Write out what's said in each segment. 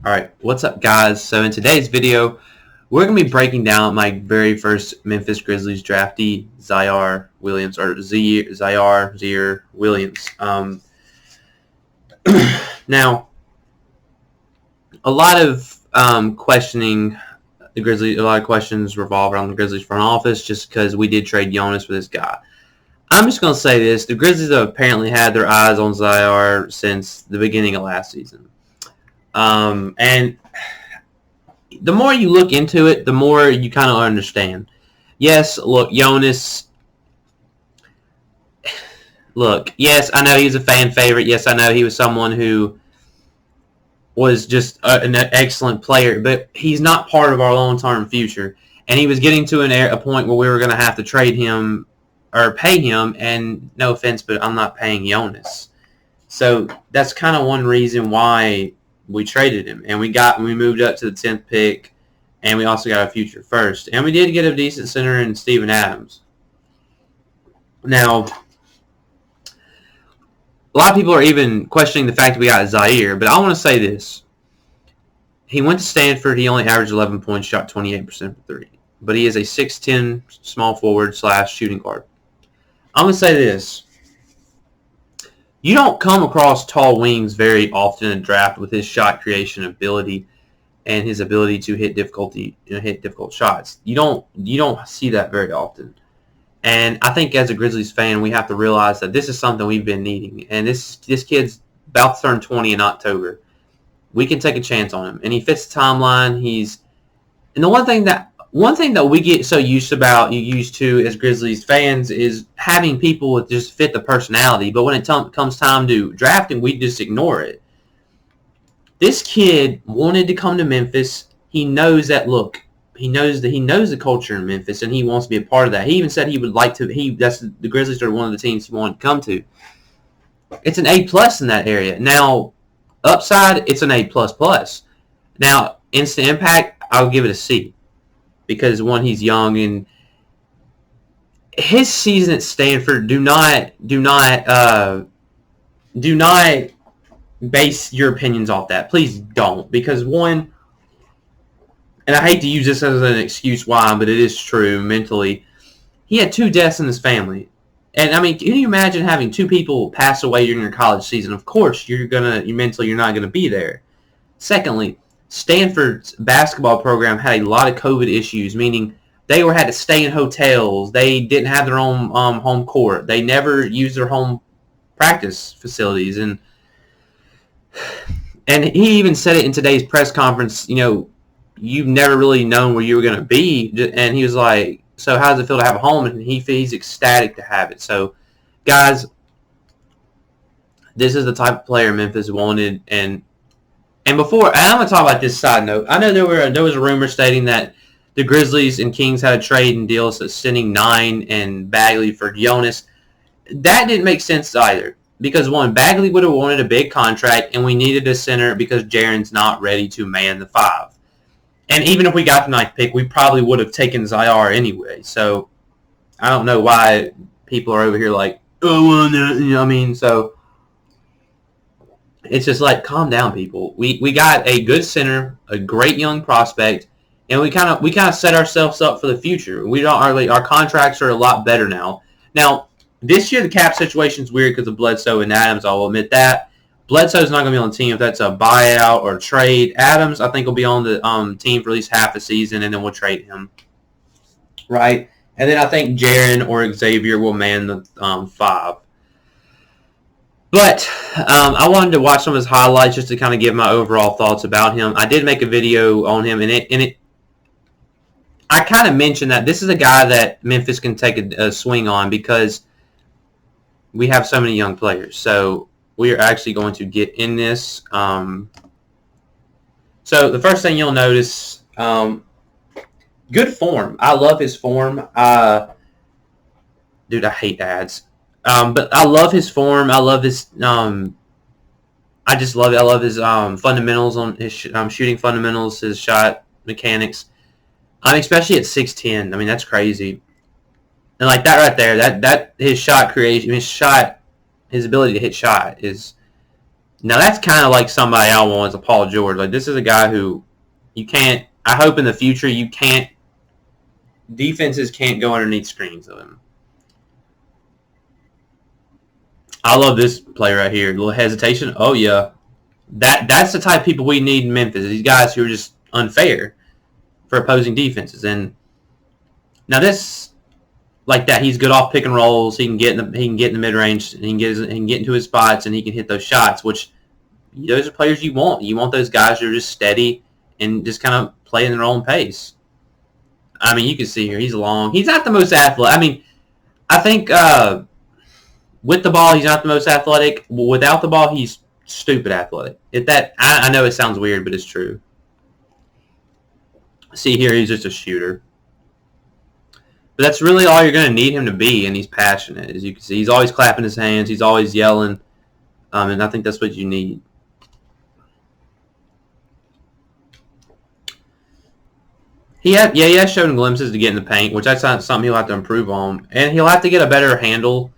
Alright, what's up guys? So in today's video, we're going to be breaking down my very first Memphis Grizzlies draftee, Ziaire Williams, or Ziaire Williams. Now, a lot of questioning the Grizzlies, a lot of questions revolve around the Grizzlies front office just because we did trade Jonas for this guy. I'm just going to say this, the Grizzlies have apparently had their eyes on Ziaire since the beginning of last season. And the more you look into it, the more you kind of understand. Yes, look, Jonas. Look, yes, I know he was a fan favorite. Yes, I know he was someone who was just an excellent player, but he's not part of our long-term future. And he was getting to a point where we were going to have to trade him or pay him. And no offense, but I'm not paying Jonas. So that's kind of one reason why we traded him, and we moved up to the 10th pick, and we also got a future first, and we did get a decent center in Steven Adams. Now, a lot of people are even questioning the fact that we got Ziaire, but I want to say this. He went to Stanford. He only averaged 11 points, shot 28% for three, but he is a 6'10" small forward / shooting guard. I'm going to say this. You don't come across tall wings very often in the draft with his shot creation ability and his ability to hit difficult shots. You don't see that very often. And I think as a Grizzlies fan, we have to realize that this is something we've been needing. And this kid's about to turn 20 in October. We can take a chance on him, and he fits the timeline. And the one thing that we get so used to as Grizzlies fans is having people with just fit the personality. But when it comes time to drafting, we just ignore it. This kid wanted to come to Memphis. He knows that. Look, he knows the culture in Memphis, and he wants to be a part of that. He even said he would like to. The Grizzlies are one of the teams he wanted to come to. It's an A+ in that area. Now, upside, it's an A++. Now, instant impact, I'll give it a C. Because one, he's young, and his season at Stanford. Do not base your opinions off that. Please don't, because one, and I hate to use this as an excuse why, but it is true. Mentally, he had 2 deaths in his family, and I mean, can you imagine having 2 people pass away during your college season? Of course, you're not gonna be there. Secondly, Stanford's basketball program had a lot of COVID issues, meaning they had to stay in hotels. They didn't have their own home court. They never used their home practice facilities. And he even said it in today's press conference, you've never really known where you were going to be. And he was like, so how does it feel to have a home? And he's ecstatic to have it. So, guys, this is the type of player Memphis wanted. And I'm going to talk about this side note. I know there was a rumor stating that the Grizzlies and Kings had a trade and deal sending 9 and Bagley for Jonas. That didn't make sense either. Because one, Bagley would have wanted a big contract, and we needed a center because Jaren's not ready to man the 5. And even if we got the 9th pick, we probably would have taken Ziaire anyway. So I don't know why people are over here like, oh, well, so it's just like, calm down, people. We got a good center, a great young prospect, and we kind of set ourselves up for the future. Our contracts are a lot better now. Now, this year the cap situation is weird because of Bledsoe and Adams. I'll admit that. Bledsoe's not going to be on the team if that's a buyout or a trade. Adams, I think, will be on the team for at least half the season, and then we'll trade him. Right? And then I think Jaren or Xavier will man the 5. But I wanted to watch some of his highlights just to kind of give my overall thoughts about him. I did make a video on him, and I kind of mentioned that this is a guy that Memphis can take a swing on because we have so many young players. So we are actually going to get in this. So the first thing you'll notice, good form. I love his form. Dude, I hate ads. But I love his form. I love his. I just love it. I love his fundamentals on his shooting fundamentals, his shot mechanics. Especially at 6'10". I mean, that's crazy. And like that right there, that his shot creation, his ability to hit shot is now that's kind of like somebody I want as a Paul George. Like this is a guy who you can't. I hope in the future defenses can't go underneath screens of him. I love this play right here. A little hesitation. Oh yeah, that's the type of people we need in Memphis. These guys who are just unfair for opposing defenses. And now this. Like that, he's good off pick and rolls. He can get in the mid range, and he can get into his spots, and he can hit those shots. Which those are players you want. You want those guys who are just steady and just kind of play in their own pace. I mean, you can see here he's long. He's not the most athletic. I mean, I think with the ball he's not the most athletic. Without the ball, he's stupid athletic. I know it sounds weird, but it's true. See here, he's just a shooter. But that's really all you're going to need him to be, and he's passionate. As you can see, he's always clapping his hands. He's always yelling, and I think that's what you need. He has shown glimpses to get in the paint, which that's something he'll have to improve on. And he'll have to get a better handle,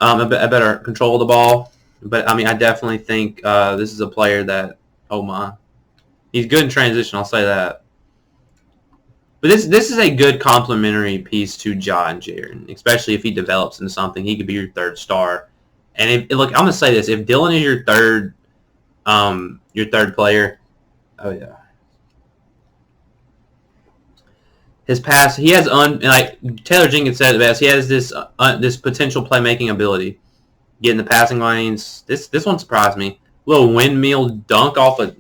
a better control of the ball. But, I mean, I definitely think this is a player that, oh my, he's good in transition, I'll say that. But this is a good complementary piece to Ja and Jaren, especially if he develops into something. He could be your third star. And look, I'm gonna say this: if Dylan is your third player, oh yeah, his pass, he has like Taylor Jenkins said it best. He has this potential playmaking ability, getting the passing lanes. This one surprised me. Little windmill dunk off with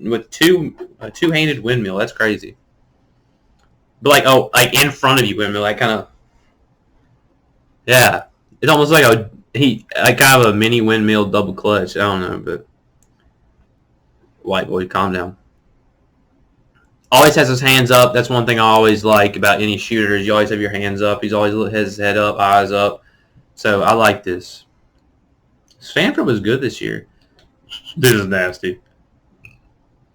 a two-handed windmill. That's crazy. But like in front of you, windmill, like kind of, yeah. It's almost like kind of a mini windmill double clutch. I don't know, but white boy, calm down. Always has his hands up. That's one thing I always like about any shooter is you always have your hands up. He's always has his head up, eyes up. So I like this. Stanford was good this year. This is nasty.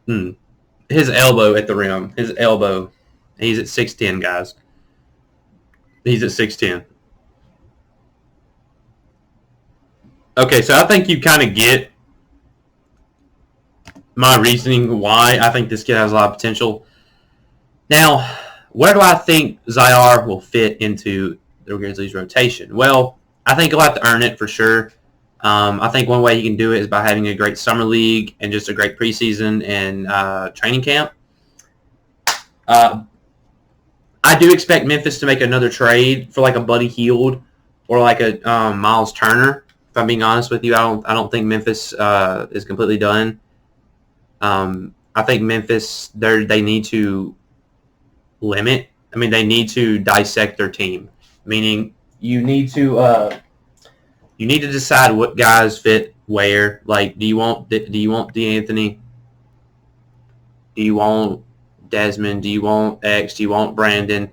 His elbow at the rim. His elbow. He's at 6'10", guys. He's at 6'10". Okay, so I think you kind of get my reasoning why I think this kid has a lot of potential. Now, where do I think Ziaire will fit into the Grizzlies' rotation? Well, I think he'll have to earn it for sure. I think one way he can do it is by having a great summer league and just a great preseason and training camp. I do expect Memphis to make another trade for like a Buddy Hield or like a Miles Turner. If I'm being honest with you, I don't think Memphis is completely done. I think Memphis they need to limit. I mean, they need to dissect their team. Meaning, you need to decide what guys fit where. Like, do you want DeAnthony? Do you want Desmond? Do you want X? Do you want Brandon?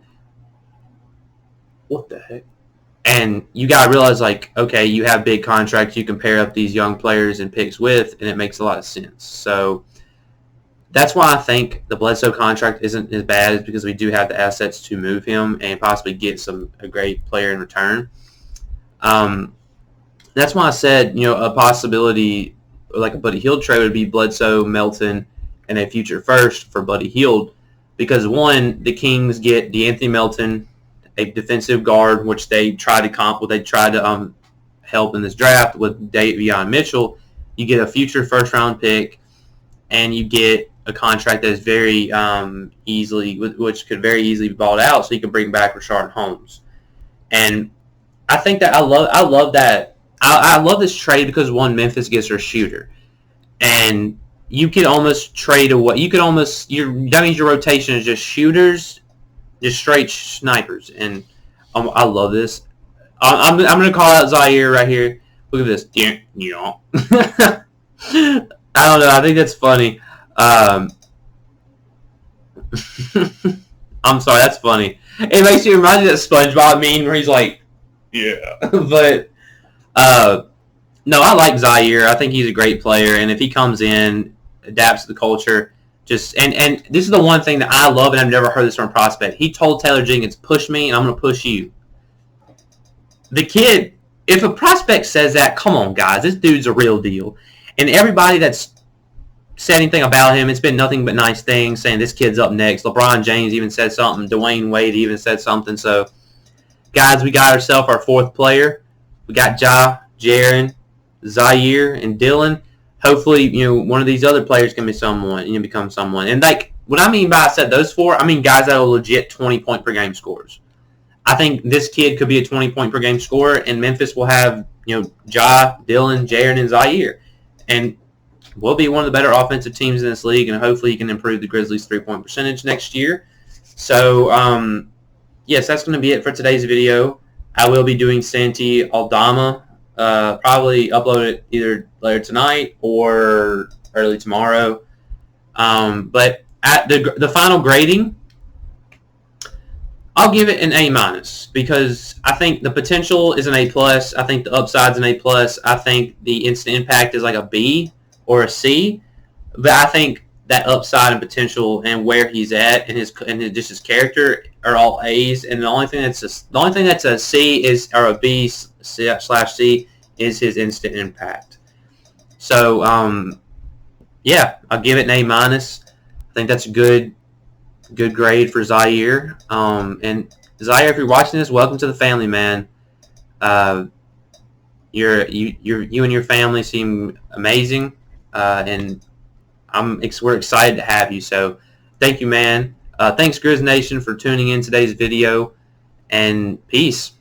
What the heck? And you got to realize, like, okay, you have big contracts. You can pair up these young players and picks with, and it makes a lot of sense. So that's why I think the Bledsoe contract isn't as bad, is because we do have the assets to move him and possibly get a great player in return. That's why I said, a possibility like a Buddy Hield trade would be Bledsoe, Melton, and a future first for Buddy Hield, because one, the Kings get DeAnthony Melton, a defensive guard, which they tried to help in this draft with Davion Mitchell. You get a future first round pick, and you get a contract that is very which could very easily be bought out, so you can bring back Rashard Holmes. And I think that I love that. I love this trade because one, Memphis gets their shooter, and you could almost trade away. That means your rotation is just shooters, just straight snipers, and I love this. I'm gonna call out Ziaire right here. Look at this. I don't know. I think that's funny. I'm sorry. That's funny. It makes you remind me of that SpongeBob meme where he's like, "Yeah," but no, I like Ziaire. I think he's a great player, and if he comes in, adapts to the culture, and this is the one thing that I love, and I've never heard this from a prospect. He told Taylor Jenkins, "Push me, and I'm going to push you." the kid, if a prospect says that, come on, guys, this dude's a real deal. And everybody that's said anything about him, it's been nothing but nice things, saying this kid's up next. LeBron James even said something. Dwayne Wade even said something. So, guys, we got ourselves our fourth player. We got Ziaire, Ziaire, and Dylan. Hopefully, one of these other players can be someone, become someone. And like what I mean by I said those four, I mean guys that are legit 20-point per game scorers. I think this kid could be a 20-point per game scorer, and Memphis will have, Dylan, Jaron, and Ziaire. And we'll be one of the better offensive teams in this league, and hopefully he can improve the Grizzlies' three-point percentage next year. So, yes, that's going to be it for today's video. I will be doing Santi Aldama, probably upload it either later tonight or early tomorrow. But at the final grading, I'll give it an A- because I think the potential is an A+. I think the upside's an A+. I think the instant impact is like a B or a C. But I think that upside and potential and where he's at and his character are all A's. And the only thing that's a C is, or a B/C is his instant impact. So yeah, I'll give it an A-. I think that's a good grade for Ziaire. And Ziaire, if you're watching this, welcome to the family, man. You and your family seem amazing, and we're excited to have you. So, thank you, man. Thanks, Grizz Nation, for tuning in today's video, and peace.